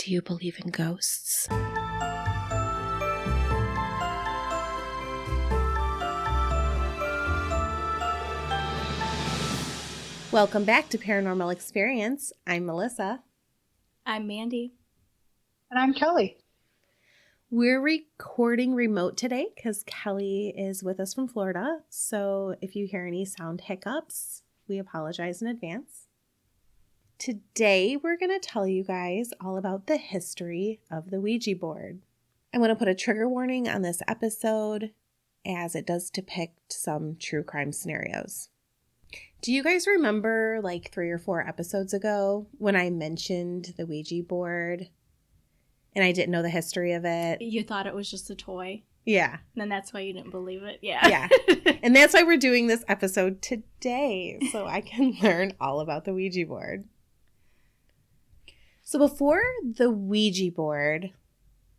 Do you believe in ghosts? Welcome back to Paranormal Experience. I'm Melissa. I'm Mandy. And I'm Kelly. We're recording remote today because Kelly is with us from Florida. So if you hear any sound hiccups, we apologize in advance. Today, we're going to tell you guys all about the history of the Ouija board. I want to put a trigger warning on this episode as it does depict some true crime scenarios. Do you guys remember like 3 or 4 episodes ago when I mentioned the Ouija board and I didn't know the history of it? You thought it was just a toy. Yeah. And then that's why you didn't believe it. Yeah. Yeah. And that's why we're doing this episode today, so I can learn all about the Ouija board. So before the Ouija board,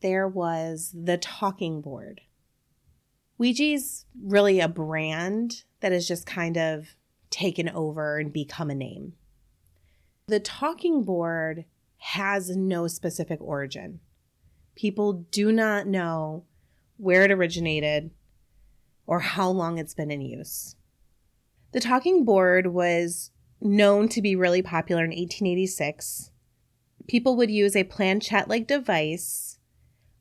there was the talking board. Ouija's really a brand that has just kind of taken over and become a name. The talking board has no specific origin. People do not know where it originated or how long it's been in use. The talking board was known to be really popular in 1886. People would use a planchette-like device,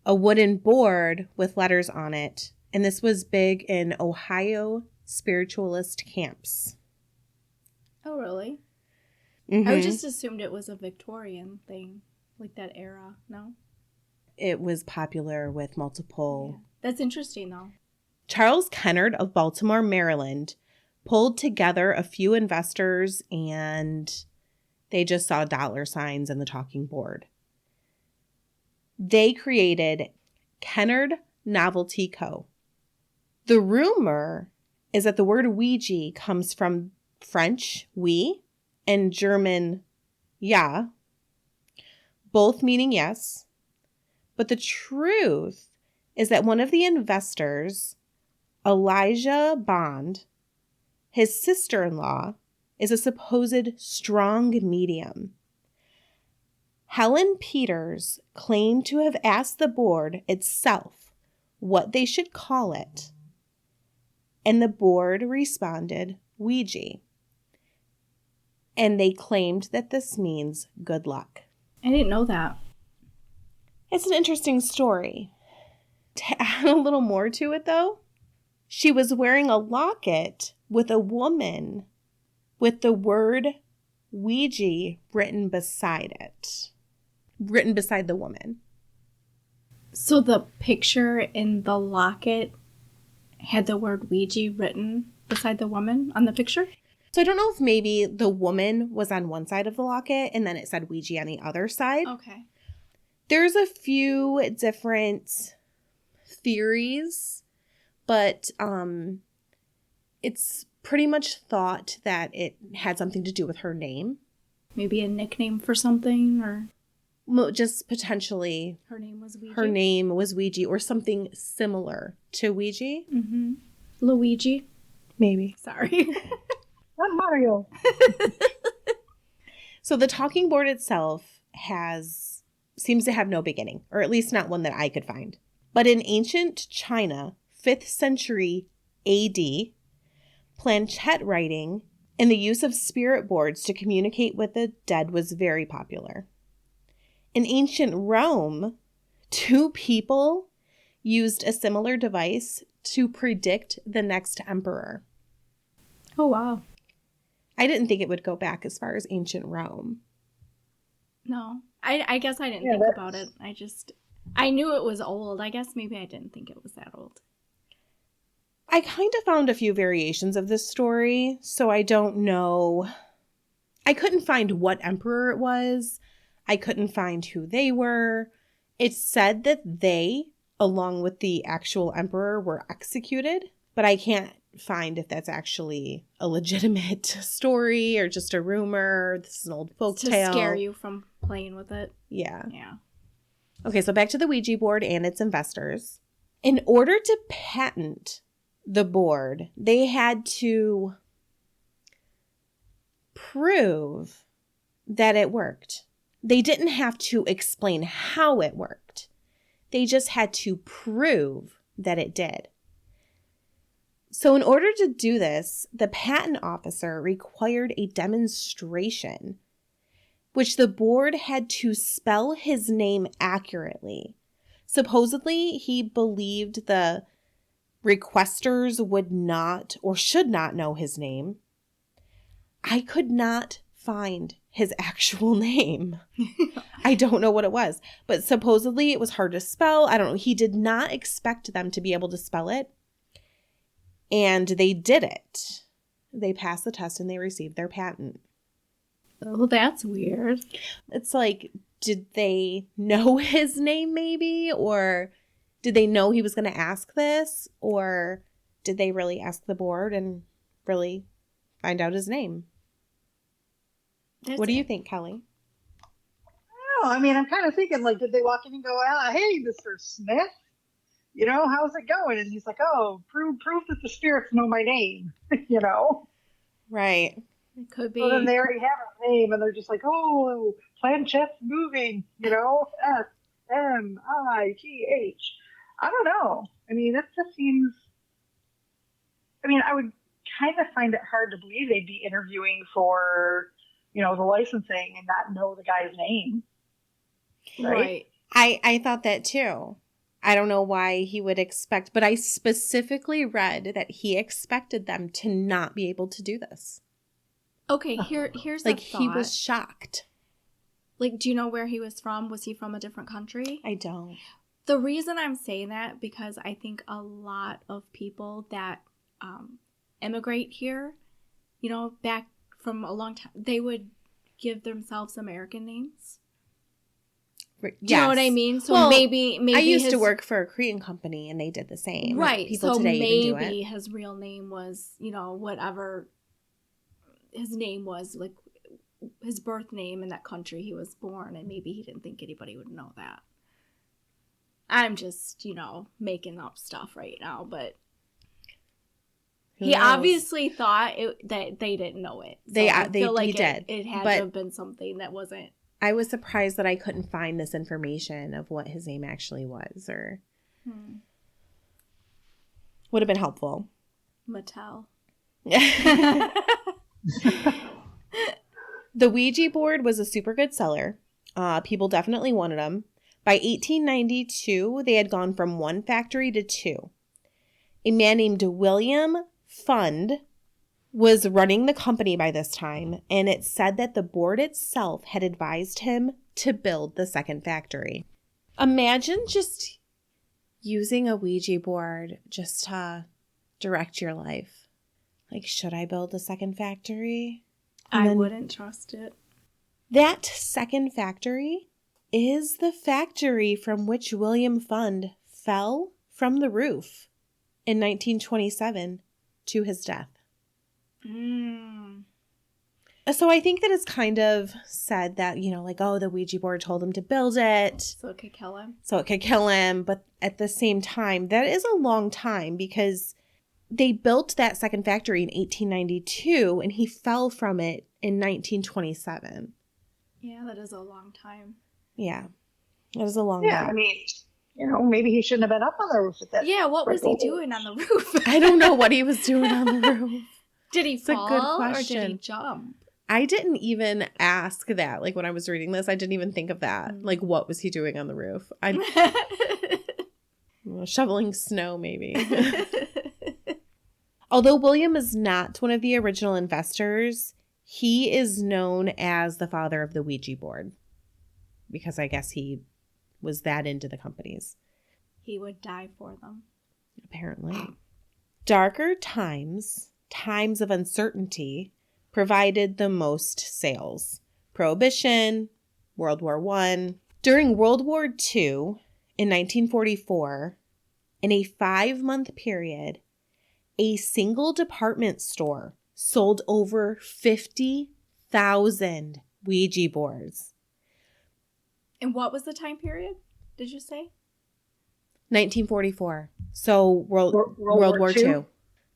a wooden board with letters on it, and this was big in Ohio spiritualist camps. Oh, really? Mm-hmm. I just assumed it was a Victorian thing, like that era. No? It was popular with multiple... Yeah. That's interesting, though. Charles Kennard of Baltimore, Maryland, pulled together a few investors and they just saw dollar signs in the talking board. They created Kennard Novelty Co. The rumor is that the word Ouija comes from French, oui, and German, ja, both meaning yes. But the truth is that one of the investors, Elijah Bond, his sister-in-law, is a supposed strong medium. Helen Peters claimed to have asked the board itself what they should call it, and the board responded Ouija. And they claimed that this means good luck. I didn't know that. It's an interesting story. To add a little more to it, though, she was wearing a locket with a woman with the word Ouija written beside it. Written beside the woman. So the picture in the locket had the word Ouija written beside the woman on the picture? So I don't know if maybe the woman was on one side of the locket and then it said Ouija on the other side. Okay. There's a few different theories, but it's pretty much thought that it had something to do with her name. Maybe a nickname for something, or just potentially her name was Ouija. Her name was Ouija or something similar to Ouija. Mm-hmm. Luigi. Maybe. Sorry. Not Mario. So the talking board itself seems to have no beginning, or at least not one that I could find. But in ancient China, 5th century AD, planchette writing and the use of spirit boards to communicate with the dead was very popular. In ancient Rome, 2 people used a similar device to predict the next emperor. Oh, wow. I didn't think it would go back as far as ancient Rome. No. I guess I didn't think about it. I knew it was old. I guess maybe I didn't think it was that old. I kind of found a few variations of this story, so I don't know. I couldn't find what emperor it was. I couldn't find who they were. It said that they, along with the actual emperor, were executed, but I can't find if that's actually a legitimate story or just a rumor. This is an old folk tale. To scare you from playing with it. Yeah. Yeah. Okay, so back to the Ouija board and its investors. In order to patent the board, they had to prove that it worked. They didn't have to explain how it worked. They just had to prove that it did. So in order to do this, the patent officer required a demonstration, which the board had to spell his name accurately. Supposedly, he believed the requesters would not or should not know his name. I could not find his actual name. I don't know what it was, but supposedly it was hard to spell. I don't know. He did not expect them to be able to spell it. And they did it. They passed the test and they received their patent. Oh, that's weird. It's like, did they know his name maybe? Or did they know he was going to ask this? Or did they really ask the board and really find out his name? What do you think, Kelly? Oh, I mean, I'm kind of thinking, like, did they walk in and go, hey, Mr. Smith, you know, how's it going? And he's like, oh, prove that the spirits know my name, you know? Right. It could be. So then they already have a name, and they're just like, oh, planchettes moving, you know, SMITH. I don't know. I mean, that just seems, I mean, I would kind of find it hard to believe they'd be interviewing for, you know, the licensing and not know the guy's name. Right. I thought that too. I don't know why he would expect, but I specifically read that he expected them to not be able to do this. Okay, here's like a thought. He was shocked. Like, do you know where he was from? Was he from a different country? I don't. The reason I'm saying that, because I think a lot of people that immigrate here, you know, back from a long time, they would give themselves American names. Do you know what I mean? So well, maybe I used to work for a Korean company and they did the same. Right. People so today maybe even do it. His real name was, you know, whatever his name was, like his birth name in that country he was born, and maybe he didn't think anybody would know that. I'm just, you know, making up stuff right now, but he obviously thought that they didn't know it. So I feel like it had to have been something that wasn't. I was surprised that I couldn't find this information of what his name actually was, or would have been helpful. Mattel. The Ouija board was a super good seller. People definitely wanted them. By 1892, they had gone from one factory to two. A man named William Fund was running the company by this time, and it said that the board itself had advised him to build the second factory. Imagine just using a Ouija board just to direct your life. Like, should I build a second factory? I wouldn't trust it. That second factory is the factory from which William Fund fell from the roof in 1927 to his death. So I think that it's kind of said that, you know, like, oh, the Ouija board told him to build it. So it could kill him. But at the same time, that is a long time, because they built that second factory in 1892 and he fell from it in 1927. Yeah, that is a long time. Yeah, that is a long time. time. I mean, you know, maybe he shouldn't have been up on the roof at that. Yeah, what was he doing on the roof? I don't know what he was doing on the roof. Did he fall, a good question. Or did he jump? I didn't even ask that. Like, when I was reading this, I didn't even think of that. Like, what was he doing on the roof? Shoveling snow, maybe. Although William is not one of the original investors, he is known as the father of the Ouija board, because I guess he was that into the companies. He would die for them. Apparently. Darker times of uncertainty, provided the most sales. Prohibition, World War I. During World War II, in 1944, in a 5-month period, a single department store sold over 50,000 Ouija boards. And what was the time period, did you say? 1944. So World War II.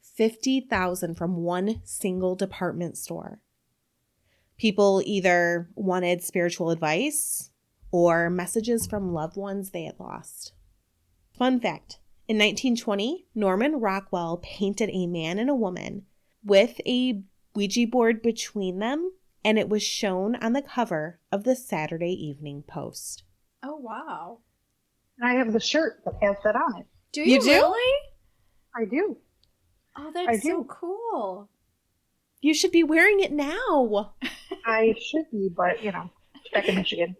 50,000 from one single department store. People either wanted spiritual advice or messages from loved ones they had lost. Fun fact, in 1920, Norman Rockwell painted a man and a woman with a Ouija board between them, and it was shown on the cover of the Saturday Evening Post. Oh, wow. And I have the shirt that has that on it. Do you do? really? I do. Oh, that's so cool. You should be wearing it now. I should be, but, back in Michigan.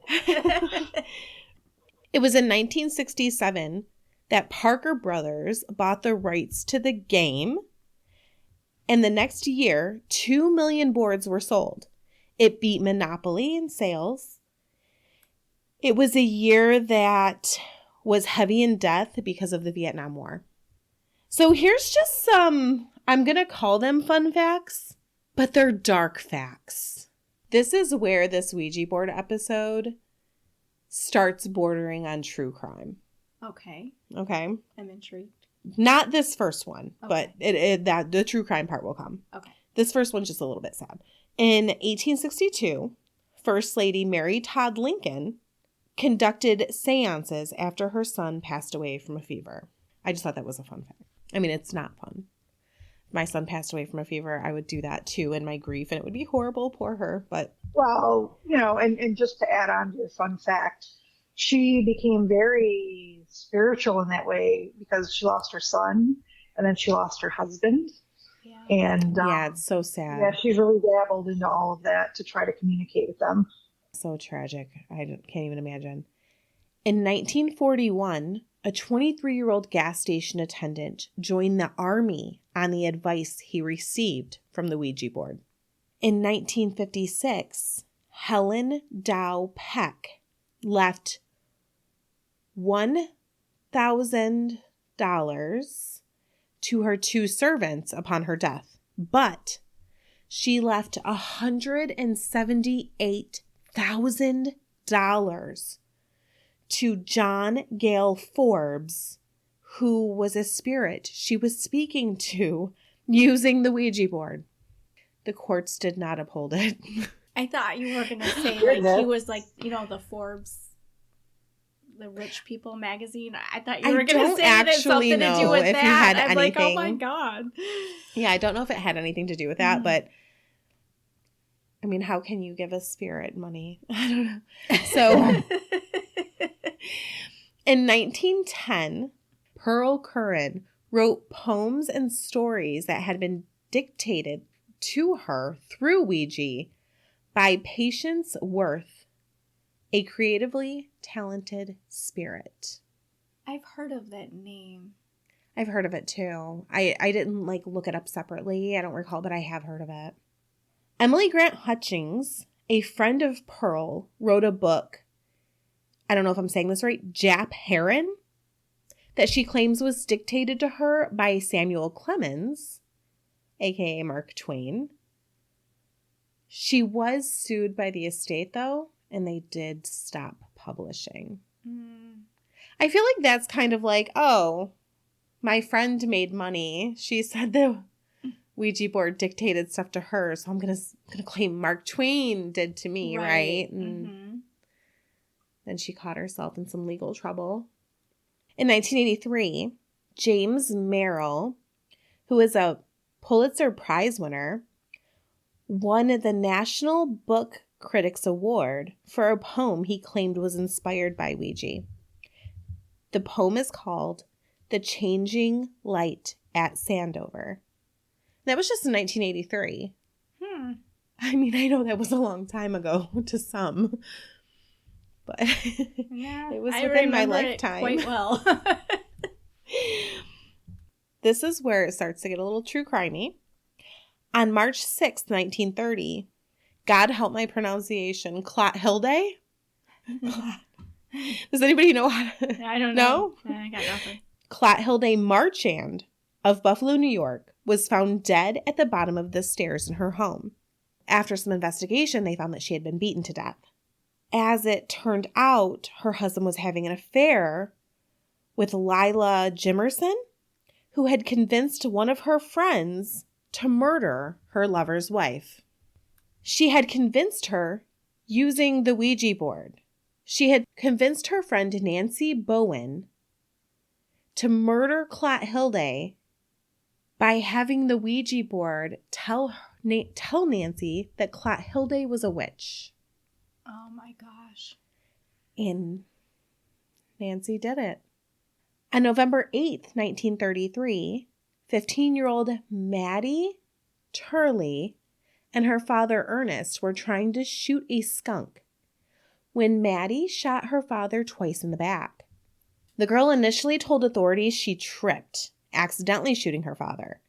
It was in 1967 that Parker Brothers bought the rights to the game, and the next year, 2 million boards were sold. It beat Monopoly in sales. It was a year that was heavy in death because of the Vietnam War. So here's just some, I'm going to call them fun facts, but they're dark facts. This is where this Ouija board episode starts bordering on true crime. Okay. Okay. I'm intrigued. Not this first one, Okay. but the true crime part will come. Okay. This first one's just a little bit sad. In 1862, First Lady Mary Todd Lincoln conducted seances after her son passed away from a fever. I just thought that was a fun fact. I mean, it's not fun. If my son passed away from a fever, I would do that too in my grief, and it would be horrible, poor her, but... Well, and just to add on to your fun fact, she became very spiritual in that way because she lost her son, and then she lost her husband. Yeah. And yeah, it's so sad. Yeah, she really dabbled into all of that to try to communicate with them. So tragic. Can't even imagine. In 1941, a 23-year-old gas station attendant joined the Army on the advice he received from the Ouija board. In 1956, Helen Dow Peck left $1,000 to her 2 servants upon her death, but she left $178,000 to John Gale Forbes, who was a spirit she was speaking to using the Ouija board. The courts did not uphold it. I thought you were going to say, like, he was like, the Forbes, the rich people magazine. I thought you were going to say it had something to do with that. I'm like, oh my God. Yeah, I don't know if it had anything to do with that, but I mean, how can you give a spirit money? I don't know. So in 1910, Pearl Curran wrote poems and stories that had been dictated to her through Ouija by Patience Worth, a creatively talented spirit. I've heard of that name. I've heard of it too. I didn't look it up separately. I don't recall, but I have heard of it. Emily Grant Hutchings, a friend of Pearl, wrote a book, I don't know if I'm saying this right, Jap Heron, that she claims was dictated to her by Samuel Clemens, aka Mark Twain. She was sued by the estate, though, and they did stop publishing. I feel like that's kind of like, oh, my friend made money. She said the Ouija board dictated stuff to her, so I'm gonna claim Mark Twain did to me, right? And then she caught herself in some legal trouble. In 1983, James Merrill, who is a Pulitzer Prize winner, won the National Book Critics Award for a poem he claimed was inspired by Ouija. The poem is called The Changing Light at Sandover. That was just in 1983. I mean, I know that was a long time ago to some, but yeah, it was within my lifetime. Quite well. This is where it starts to get a little true crimey. On March 6th, 1930, God help my pronunciation, Clothilde? Does anybody know how to... I don't know. No? I got nothing. Clothilde Marchand of Buffalo, New York, was found dead at the bottom of the stairs in her home. After some investigation, they found that she had been beaten to death. As it turned out, her husband was having an affair with Lila Jimerson, who had convinced one of her friends to murder her lover's wife. She had convinced her using the Ouija board. She had convinced her friend Nancy Bowen to murder Clotilde by having the Ouija board tell Nancy that Clotilde was a witch. Oh my gosh. And Nancy did it. On November 8th, 1933, 15-year-old Maddie Turley and her father Ernest were trying to shoot a skunk when Maddie shot her father twice in the back. The girl initially told authorities she tripped, accidentally shooting her father.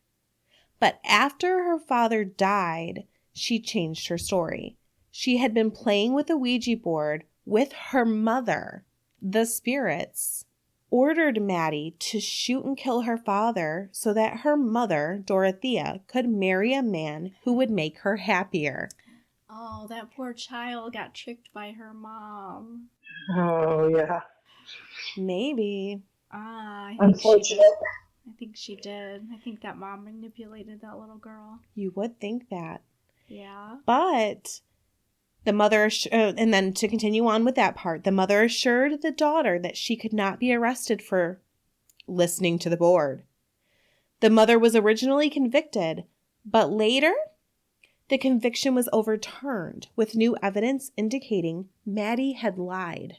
But after her father died, she changed her story. She had been playing with a Ouija board with her mother. The spirits ordered Maddie to shoot and kill her father so that her mother, Dorothea, could marry a man who would make her happier. Oh, that poor child got tricked by her mom. Oh, yeah. Maybe. I think Unfortunate. I think she did. I think that mom manipulated that little girl. You would think that. Yeah. But the mother, and then to continue on with that part, the mother assured the daughter that she could not be arrested for listening to the board. The mother was originally convicted, but later the conviction was overturned with new evidence indicating Maddie had lied.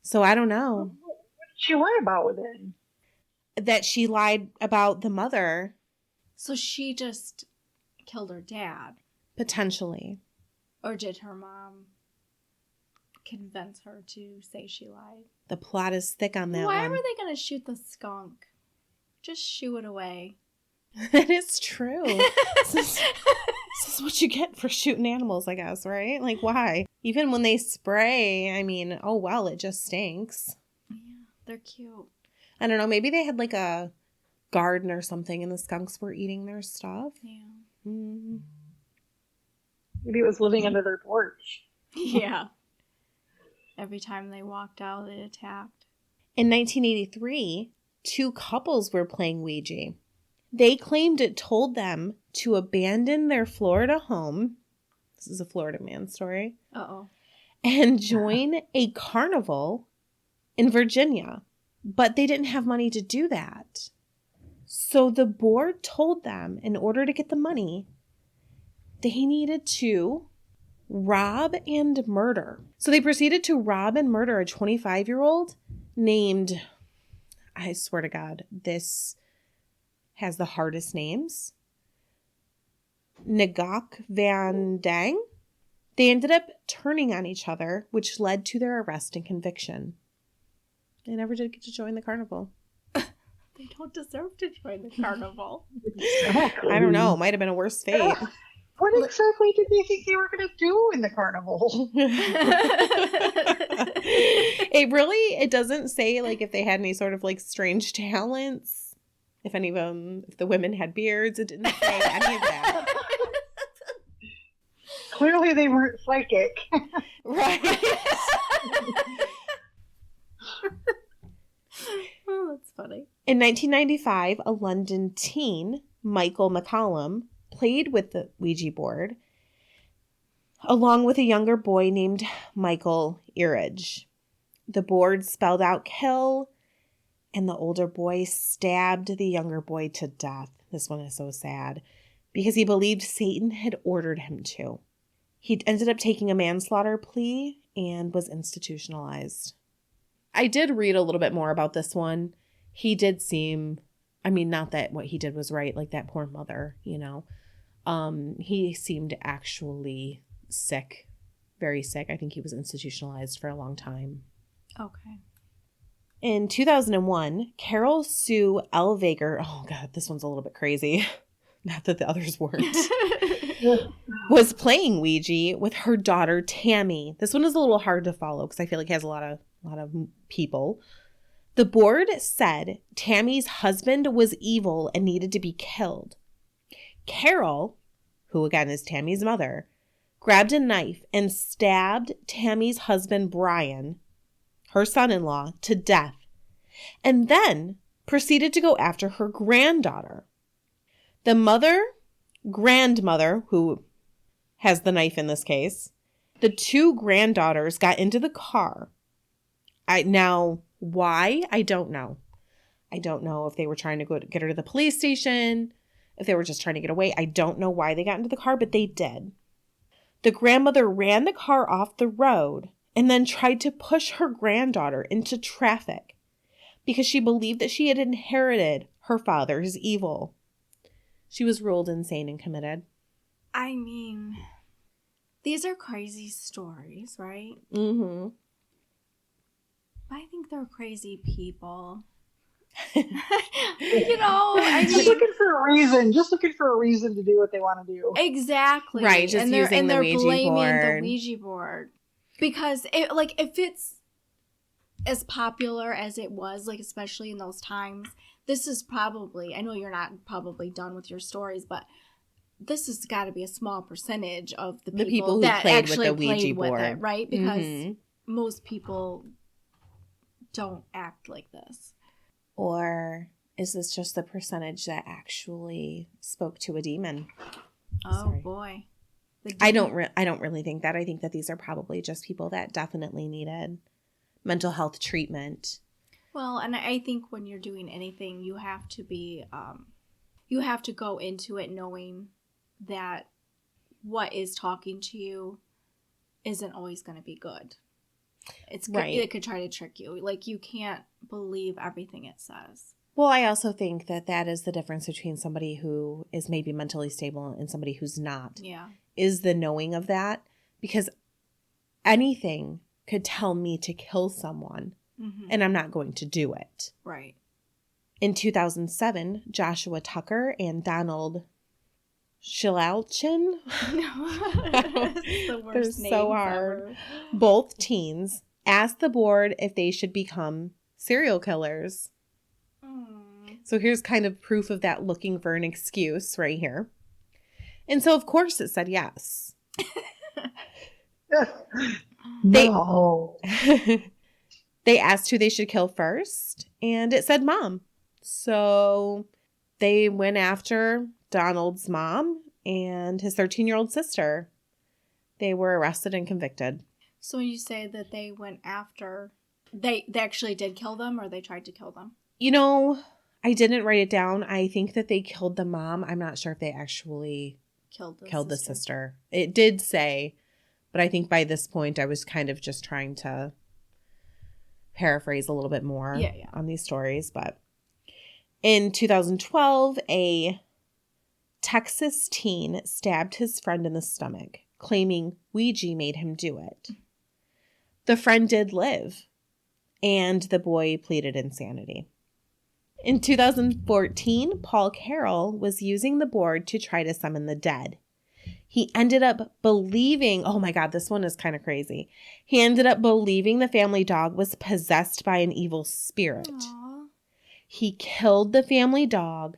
So I don't know. What did she lie about then? That she lied about the mother. So she just killed her dad. Potentially. Or did her mom convince her to say she lied? The plot is thick on that Why one. were they going to shoot the skunk? Just shoo it away. That is true. This is what you get for shooting animals, I guess, right? Like, why? Even when they spray, I mean, oh, well, it just stinks. Yeah, they're cute. I don't know. Maybe they had like a garden or something and the skunks were eating their stuff. Yeah. Mm. Maybe it was living under their porch. Yeah. Every time they walked out, it attacked. In 1983, two couples were playing Ouija. They claimed it told them to abandon their Florida home. This is a Florida man story. Uh-oh. And join a carnival in Virginia. But they didn't have money to do that. So the board told them in order to get the money, they needed to rob and murder. So they proceeded to rob and murder a 25-year-old named, I swear to God, this has the hardest names, Ngok Van Dang. They ended up turning on each other, which led to their arrest and conviction. They never did get to join the carnival. They don't deserve to join the carnival. Exactly. I don't know. It might have been a worse fate. What exactly did they think they were going to do in the carnival? It doesn't say like if they had any sort of like strange talents. If any of them, if the women had beards, it didn't say any of that. Clearly they weren't psychic. Right. Oh, that's funny. In 1995, a London teen, Michael McCallum, played with the Ouija board along with a younger boy named Michael Eridge. The board spelled out kill, and the older boy stabbed the younger boy to death. This one is so sad because he believed Satan had ordered him to. He ended up taking a manslaughter plea and was institutionalized. I did read a little bit more about this one. He did seem, I mean, not that what he did was right, like that poor mother, you know. He seemed actually sick, very sick. I think he was institutionalized for a long time. Okay. In 2001, Carol Sue Elvager, oh God, this one's a little bit crazy. Not that the others weren't. Was playing Ouija with her daughter Tammy. This one is a little hard to follow because I feel like it has a lot of people. The board said Tammy's husband was evil and needed to be killed. Carol, who again is Tammy's mother, grabbed a knife and stabbed Tammy's husband Brian, her son-in-law, to death, and then proceeded to go after her granddaughter. The grandmother, who has the knife in this case. The two granddaughters got into the car. Now, why? I don't know. I don't know if they were trying to go get her to the police station, if they were just trying to get away. I don't know why they got into the car, but they did. The grandmother ran the car off the road and then tried to push her granddaughter into traffic because she believed that she had inherited her father's evil. She was ruled insane and committed. I mean, these are crazy stories, right? Mm-hmm. I think they're crazy people. I mean, just looking for a reason to do what they want to do. Exactly. Right, just using the Ouija blaming board. the Ouija board. Because if it's as popular as it was, like especially in those times, this is probably, I know you're not probably done with your stories, but this has got to be a small percentage of the people who that played actually with the Ouija played board. with it, right? Because Mm-hmm. most people don't act like this. Or is this just the percentage that actually spoke to a demon? Oh, Sorry. boy. I don't really think that. I think that these are probably just people that definitely needed mental health treatment. Well, and I think when you're doing anything, you have to be, you have to go into it knowing that what is talking to you isn't always going to be good. It could try to trick you. Like, you can't believe everything it says. Well, I also think that is the difference between somebody who is maybe mentally stable and somebody who's not. Yeah. Is the knowing of that. Because anything could tell me to kill someone, Mm-hmm. and I'm not going to do it. Right. In 2007, Joshua Tucker and Donald Shilalchin, The worst they're names so hard, ever. both teens asked the board if they should become serial killers. So here's kind of proof of that looking for an excuse right here. And so, of course, it said yes. No. They asked who they should kill first, and it said mom. So they went after Donald's mom and his 13-year-old sister. They were arrested and convicted. So when you say that they went after, they actually did kill them, or they tried to kill them? You know, I didn't write it down. I think that they killed the mom. I'm not sure if they actually killed the sister. It did say, but I think by this point I was kind of just trying to paraphrase a little bit more on these stories. But in 2012, a Texas teen stabbed his friend in the stomach, claiming Ouija made him do it. The friend did live, and the boy pleaded insanity. In 2014, Paul Carroll was using the board to try to summon the dead. He ended up believing, oh my God, this one is kind of crazy. He ended up believing the family dog was possessed by an evil spirit. Aww. He killed the family dog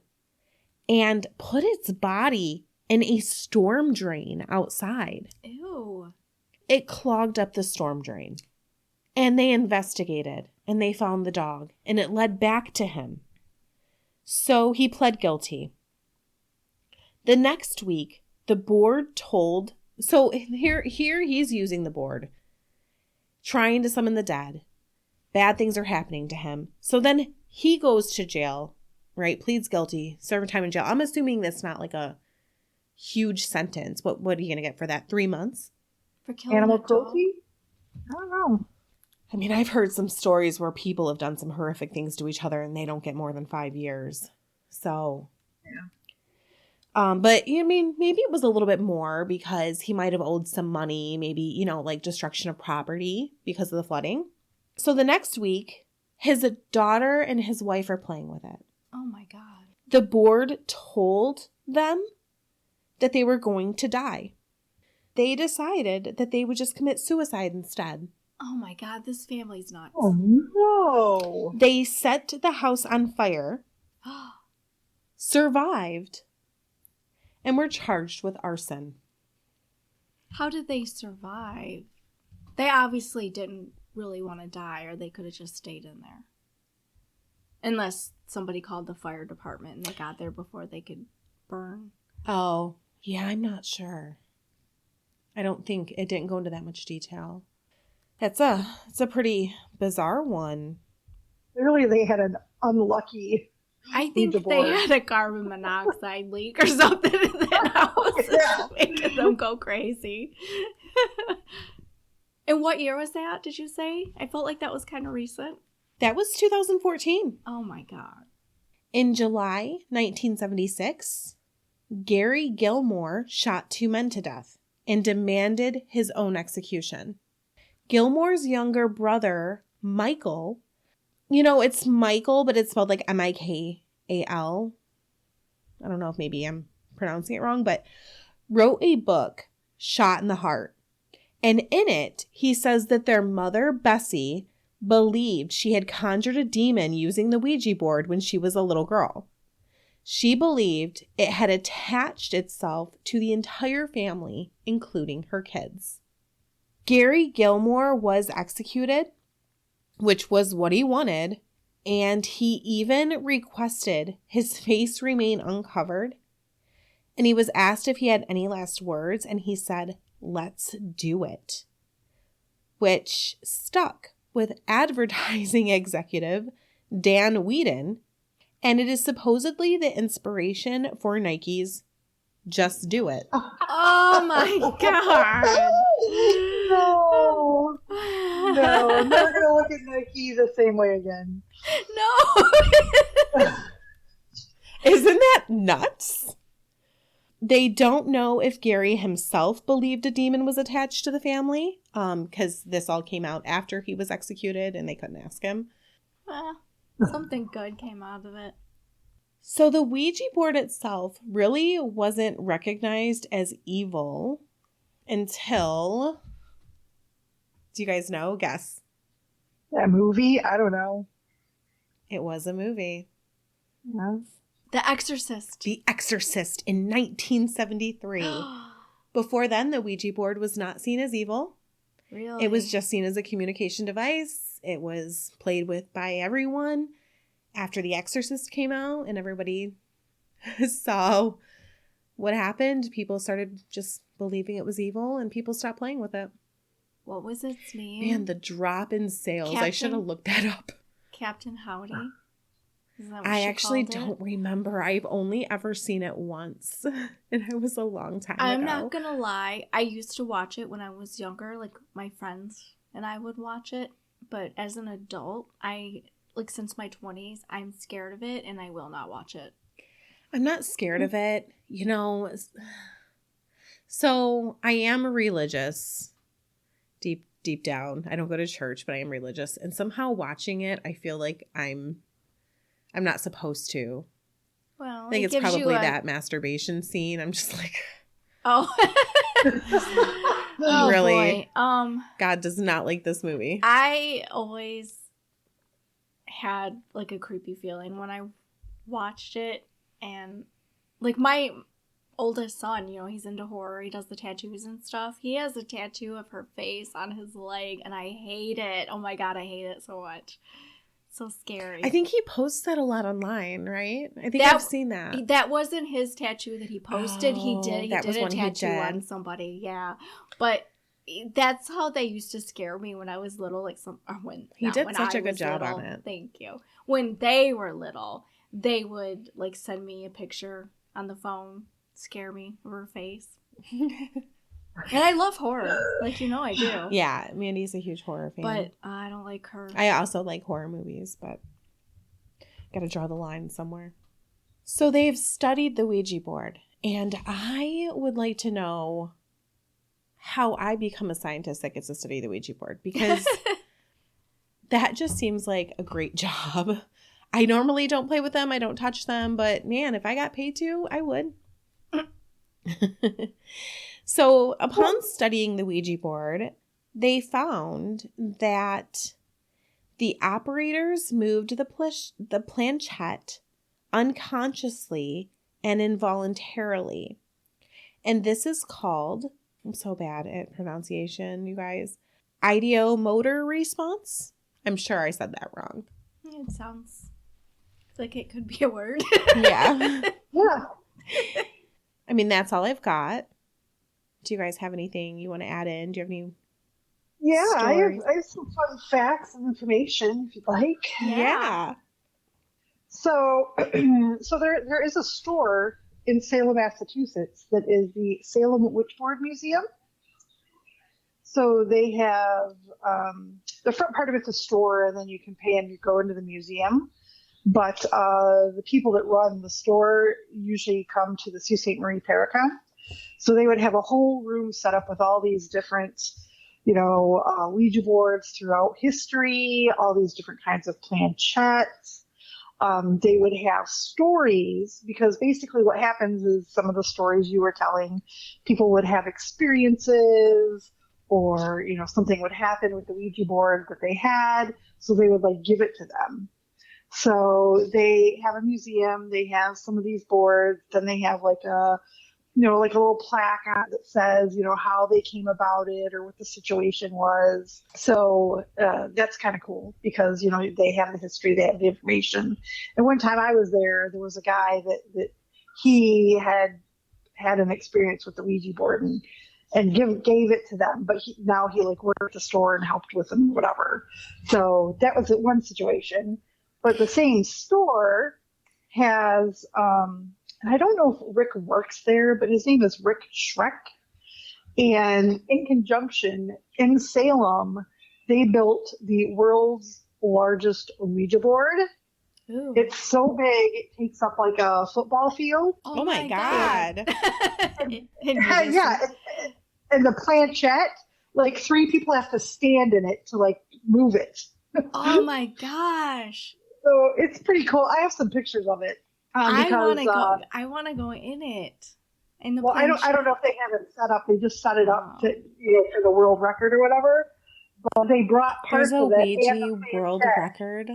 and put its body in a storm drain outside. Ew. It clogged up the storm drain. And they investigated and they found the dog and it led back to him. So he pled guilty. The next week, the board told, so here he's using the board, trying to summon the dead. Bad things are happening to him. So then he goes to jail, right? Pleads guilty, serving time in jail. I'm assuming that's not like a huge sentence. What are you going to get for that? 3 months? For killing Animal a dog? cruelty? I don't know. I mean, I've heard some stories where people have done some horrific things to each other and they don't get more than 5 years. So, yeah. But I mean, maybe it was a little bit more because he might have owed some money, maybe, like destruction of property because of the flooding. So the next week, his daughter and his wife are playing with it. Oh my God. The board told them that they were going to die. They decided that they would just commit suicide instead. Oh my God, this family's nuts. Oh no. They set the house on fire, survived, and were charged with arson. How did they survive? They obviously didn't really want to die, or they could have just stayed in there. Unless somebody called the fire department and they got there before they could burn. Oh, yeah, I'm not sure. I don't think it didn't go into that much detail. It's a pretty bizarre one. Clearly, they had an unlucky. I think Ouija they board. had a carbon monoxide leak or something in that house. Yeah. Making them go crazy. And what year was that, did you say? I felt like that was kind of recent. That was 2014. Oh my God. In July 1976, Gary Gilmore shot 2 men to death and demanded his own execution. Gilmore's younger brother, Michael, it's Michael, but it's spelled like Mikal. I don't know if maybe I'm pronouncing it wrong, but wrote a book, Shot in the Heart. And in it, he says that their mother, Bessie, believed she had conjured a demon using the Ouija board when she was a little girl. She believed it had attached itself to the entire family, including her kids. Gary Gilmore was executed, which was what he wanted, and he even requested his face remain uncovered. And he was asked if he had any last words, and he said, "Let's do it," which stuck with advertising executive Dan Whedon, and it is supposedly the inspiration for Nike's "Just Do It." Oh my God. No. No, I'm never going to look at Nike the same way again. No. Isn't that nuts? They don't know if Gary himself believed a demon was attached to the family, because this all came out after he was executed and they couldn't ask him. Well, something good came out of it. So the Ouija board itself really wasn't recognized as evil until... Do you guys know? Guess. That movie? I don't know. It was a movie. Yeah. The Exorcist. The Exorcist in 1973. Before then, the Ouija board was not seen as evil. Really? It was just seen as a communication device. It was played with by everyone. After The Exorcist came out and everybody saw what happened, people started just believing it was evil and people stopped playing with it. What was its name? Man, the drop in sales. I should have looked that up. Captain Howdy? Is that what I she actually called it? don't remember. I've only ever seen it once. And it was a long time I'm ago. not gonna lie. I used to watch it when I was younger. Like, my friends and I would watch it. But as an adult, since my 20s, I'm scared of it and I will not watch it. I'm not scared of it. So I am religious. Deep down. I don't go to church, but I am religious. And somehow watching it, I feel like I'm not supposed to. Well, I think it's probably that masturbation scene. I'm just like, oh. Oh, really? Boy. God does not like this movie. I always had like a creepy feeling when I watched it, and like my oldest son, he's into horror, he does the tattoos and stuff. He has a tattoo of her face on his leg, and I hate it. Oh my God, I hate it so much. So scary. I think he posts that a lot online, right? I think I've seen that. That wasn't his tattoo that he posted. He Oh, did that was a one he tattoo did. on somebody, yeah. But that's how they used to scare me when I was little. He did such a good job on it. Thank you. When they were little, they would like send me a picture on the phone, scare me of her face. And I love horror, I do. Yeah, Mandy's a huge horror fan. But I don't like her. I also like horror movies, but gotta draw the line somewhere. So they've studied the Ouija board, and I would like to know how I become a scientist that gets to study the Ouija board, because that just seems like a great job. I normally don't play with them. I don't touch them, but man, if I got paid to, I would. So upon studying the Ouija board, they found that the operators moved the planchette unconsciously and involuntarily. And this is called, I'm so bad at pronunciation, you guys, ideomotor response. I'm sure I said that wrong. It sounds like it could be a word. Yeah. Yeah. I mean, that's all I've got. Do you guys have anything you want to add in? Do you have any Yeah, stories? I have some fun facts and information if you'd like. Yeah. So, so there is a store in Salem, Massachusetts that is the Salem Witchboard Museum. So they have the front part of it's a store, and then you can pay and you go into the museum. But the people that run the store usually come to the Sault Ste. Marie Paracon. So they would have a whole room set up with all these different, Ouija boards throughout history, all these different kinds of planchettes. They would have stories, because basically what happens is some of the stories you were telling, people would have experiences, or something would happen with the Ouija board that they had, so they would give it to them. So they have a museum, they have some of these boards, then they have a little plaque on it that says, how they came about it or what the situation was. So that's kind of cool because, they have the history, they have the information. And one time I was there was a guy that he had an experience with the Ouija board and gave it to them. But now he worked at the store and helped with them, whatever. So that was one situation. But the same store has, and I don't know if Rick works there, but his name is Rick Schreck. And in conjunction, in Salem, they built the world's largest Ouija board. Ooh. It's so big, it takes up a football field. Oh my God. Yeah. And the planchette, 3 people have to stand in it to move it. Oh my gosh. So it's pretty cool. I have some pictures of it. I want to go. I want to go in it. I don't know if they have it set up. They just set it up to for the world record or whatever. But they brought parts of it. There's a Ouija world record.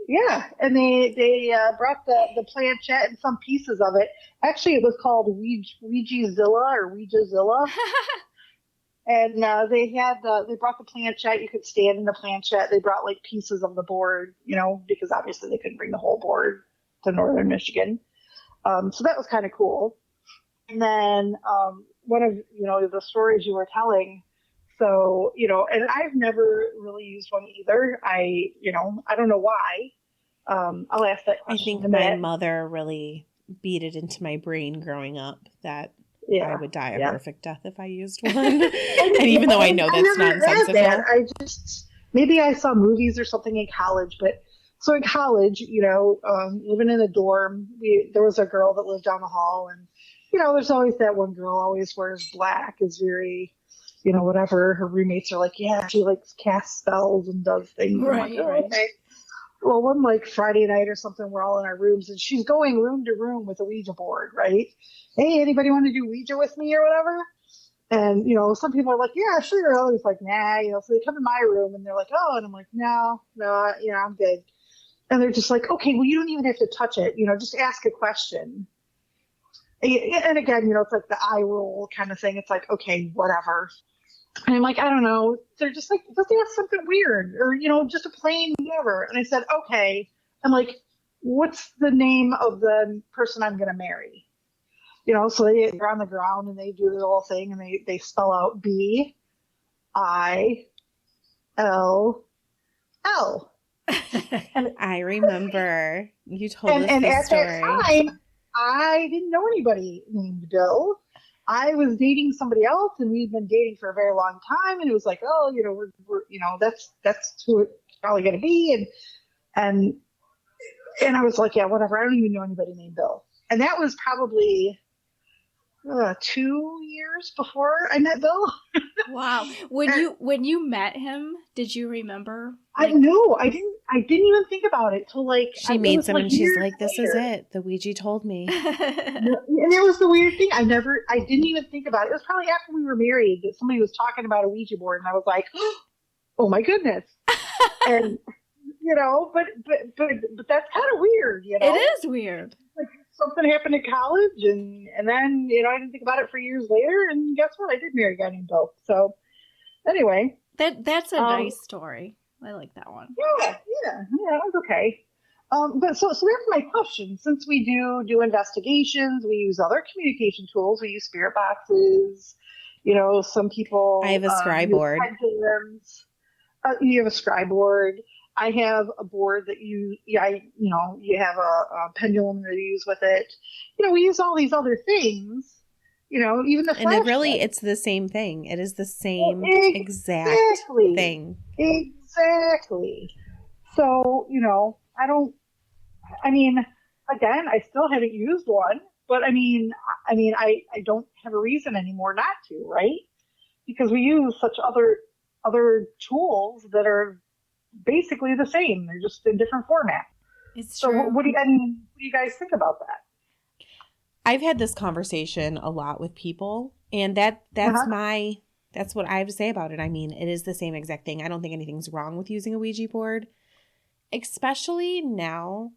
Yeah, and they brought the planchette and some pieces of it. Actually, it was called Ouijazilla or Ouijazilla. And they brought the planchette. You could stand in the planchette. They brought pieces of the board, because obviously they couldn't bring the whole board to northern Michigan. So that was kind of cool. And then one of the stories you were telling. So and I've never really used one either. I don't know why. I'll ask that question. I think my mother really beat it into my brain growing up that I would die a horrific death if I used one. And even though I know that's nonsensical. Maybe I saw movies or something in college, but so in college, living in a dorm, there was a girl that lived down the hall, and there's always that one girl always wears black, is very, whatever. Her roommates are yeah, she casts spells and does things. Right, right. Okay. Well, one Friday night or something, we're all in our rooms, and she's going room to room with a Ouija board, right? Hey, anybody want to do Ouija with me or whatever? And, some people are yeah, sure. Others nah, so they come in my room and they're oh, and I'm no, I'm good. And they're just okay, well, you don't even have to touch it, just ask a question. And again, it's the eye roll kind of thing. It's okay, whatever. And I'm I don't know. They're just let's ask something weird or, just a plain whatever. And I said, okay. I'm what's the name of the person I'm going to marry? So they're on the ground and they do the little thing and they spell out B-I-L-L. And I remember you told us and this at story. that time, I didn't know anybody named Bill. I was dating somebody else, and we'd been dating for a very long time. And it was oh, we're that's who it's probably going to be. And I was yeah, whatever. I don't even know anybody named Bill. And that was probably 2 years before I met Bill. Wow. When you met him, did you remember? I know. I didn't even think about it till she meets him and she's this is it. The Ouija told me. And it was the weird thing. I didn't even think about it. It was probably after we were married that somebody was talking about a Ouija board, and I was oh my goodness. And but that's kind of weird, It is weird. Something happened in college, and then I didn't think about it for years later, and guess what? I did marry a guy named Bill. So anyway, that's a nice story. I like that one. Yeah, it was okay. But so here's my question. Since we do investigations, we use other communication tools. We use spirit boxes. You know, some people I have a scry use board. pendulums. You have a scry board. I have a board that you have a pendulum that you use with it. You know, we use all these other things. You know, even the And flashlight. it's the same thing. It is the same exact thing. Exactly. So, you know, again, I still haven't used one, but I don't have a reason anymore not to, right? Because we use such other tools that are basically the same. They're just in different formats. It's so true. what do you guys think about that? I've had this conversation a lot with people, and that's what I have to say about it. I mean, it is the same exact thing. I don't think anything's wrong with using a Ouija board, especially now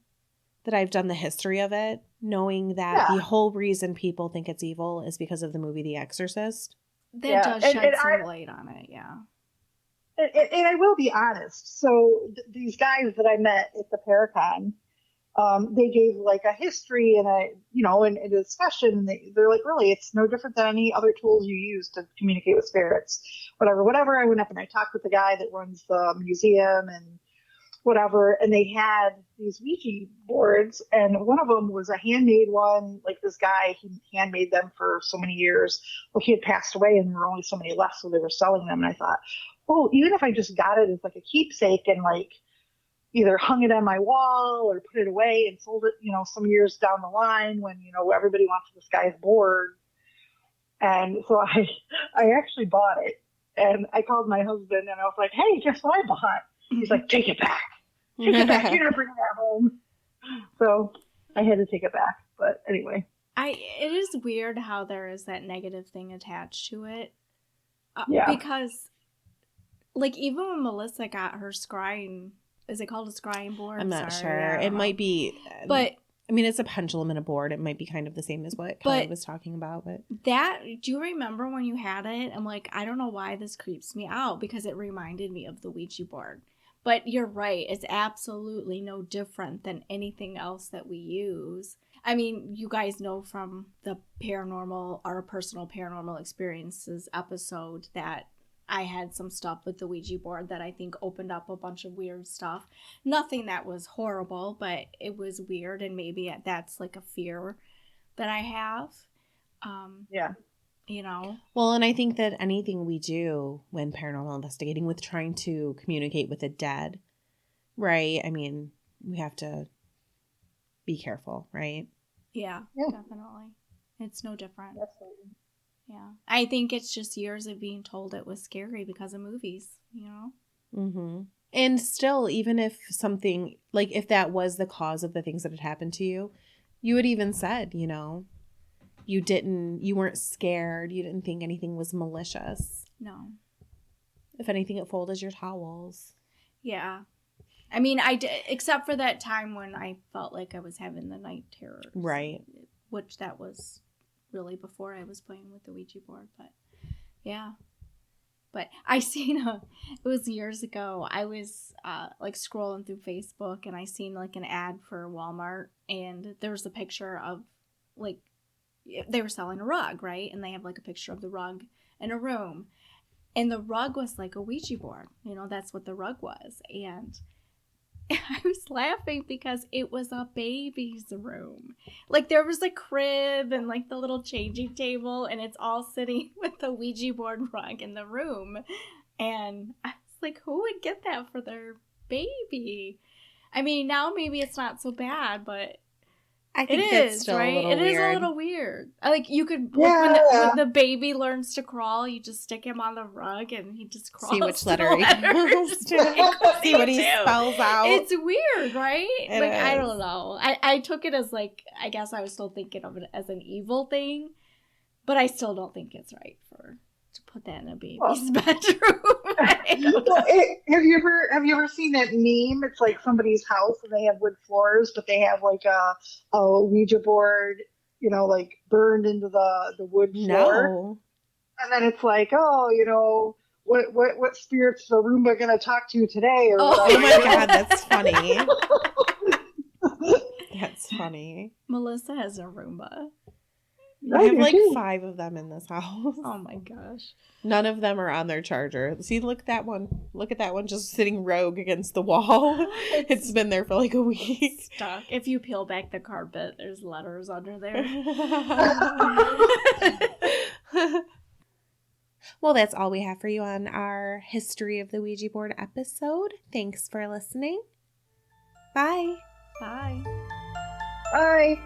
that I've done the history of it, knowing that the whole reason people think it's evil is because of the movie The Exorcist. That does shed some light on it, yeah. And I will be honest. So these guys that I met at the Paracon, they gave like a history and a discussion. And they're like, really, it's no different than any other tools you use to communicate with spirits. Whatever. I went up and I talked with the guy that runs the museum and whatever, and they had these Ouija boards, and one of them was a handmade one. Like this guy, he handmade them for so many years. Well, he had passed away, and there were only so many left, so they were selling them. And I thought, oh, even if I just got it as like a keepsake and like either hung it on my wall or put it away and sold it, you know, some years down the line when, you know, everybody wants this guy's board. And so I actually bought it, and I called my husband and I was like, hey, guess what I bought? He's like, take it back. Take it back. You're gonna bring that home. So I had to take it back. But anyway, it is weird how there is that negative thing attached to it. Because, like, even when Melissa got her scrying, is it called a scrying board? I'm not sure. It might be, but I mean, it's a pendulum and a board. It might be kind of the same as what Kelly was talking about. But do you remember when you had it? I'm like, I don't know why this creeps me out, because it reminded me of the Ouija board. But you're right. It's absolutely no different than anything else that we use. I mean, you guys know from the our personal paranormal experiences episode that I had some stuff with the Ouija board that I think opened up a bunch of weird stuff. Nothing that was horrible, but it was weird, and maybe that's like a fear that I have. You know? Well, and I think that anything we do when paranormal investigating with trying to communicate with the dead, right? I mean, we have to be careful, right? Yeah. Definitely. It's no different. Absolutely. Yeah. I think it's just years of being told it was scary because of movies, you know? Mm-hmm. And still, even if something, like if that was the cause of the things that had happened to you, you had even said, you know, you weren't scared. You didn't think anything was malicious. No. If anything, it folded your towels. Yeah. I mean, I did, except for that time when I felt like I was having the night terrors. Right. Which that was really before I was playing with the Ouija board. But yeah. But I seen it was years ago. I was like scrolling through Facebook, and I seen like an ad for Walmart, and there was a picture of like, they were selling a rug, right? And they have like a picture of the rug in a room. And the rug was like a Ouija board. You know, that's what the rug was. And I was laughing because it was a baby's room. Like there was a crib and like the little changing table, and it's all sitting with the Ouija board rug in the room. And I was like, who would get that for their baby? I mean, now maybe it's not so bad, but I think it's still right? a little weird. It is a little weird. Like you could, when the baby learns to crawl, you just stick him on the rug and he just crawls. See which letter he goes to. See what he spells out. It's weird, right? It like is. I don't know. I took it as like, I guess I was still thinking of it as an evil thing, but I still don't think it's right to put that in a baby's bedroom. Have you ever seen that meme? It's like somebody's house and they have wood floors, but they have like a Ouija board, you know, like burned into the wood floor. No. And then it's like, oh, you know, what spirits is the Roomba gonna talk to today? Or oh my God, that's funny. funny. Melissa has a Roomba. I have do like too. 5 of them in this house. Oh my gosh. None of them are on their charger. See, look at that one. Look at that one just sitting rogue against the wall. It's been there for like a week. Stuck. If you peel back the carpet, there's letters under there. Well, that's all we have for you on our History of the Ouija board episode. Thanks for listening. Bye. Bye. Bye.